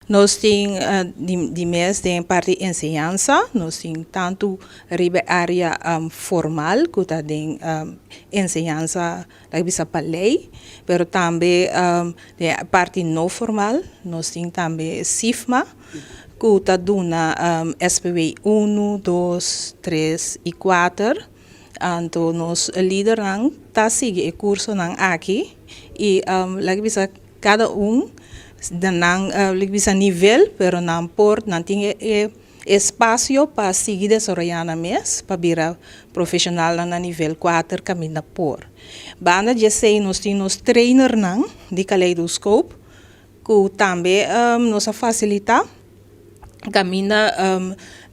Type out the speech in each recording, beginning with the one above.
Nós temos de mês tem parte de enseñança, nós temos tanto a área formal, que tem enseñança para lei, mas também a parte não formal, nós temos também CIFMA, que está dando SPW 1, 2, 3 e 4. Então, nós líderes está seguindo o curso aqui e cada bisa nível, pero não por não tem espaço para seguir desenvolvendo mês para virar profissional na nível 4 caminho por. Banda de sei nós temos trainer de Kaleidoscope que também nos facilita caminha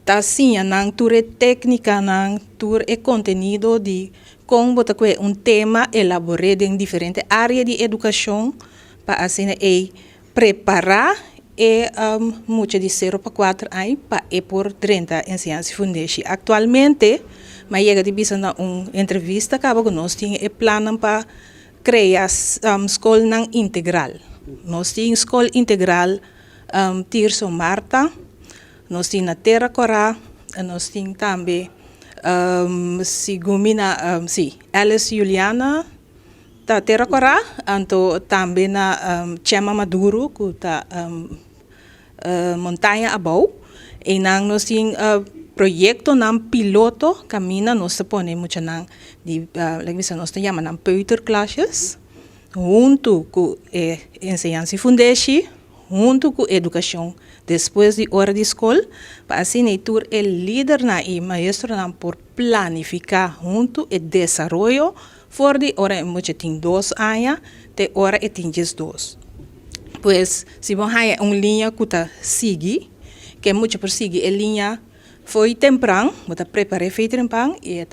tá sim na tour técnica na tour e conteúdo de como botar tema elaborado em diferentes áreas de educação para assim preparar muito de 0 para 4 anos para por 30 ensinanças fundamentais. Atualmente, mas chega de bisa na entrevista que nós temos plano para criar escola integral. Nós temos escola integral Tirso Marta, nós temos na Terra Corá, nós temos também Alice Juliana ta Terra Corá, anto também na Chema Maduro, que está montanha abaixo, e nós temos projeto piloto, camina, nós põe muito nós chamamos peuterclasses, junto com ensinança fundamental, junto com educação, depois de hora de escola, para assim o líder e maestro por planificar junto o desenvolvimento, for de hora muito tem 2 anos, de hora tem 2. Pois, se você tem linha que está seguir, que muito por seguir a linha foi temprano, você prepara feito temprano e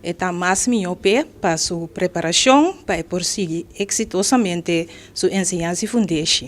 está mais melhor para sua preparação, para por seguir exitosamente sua ensinança fundamental.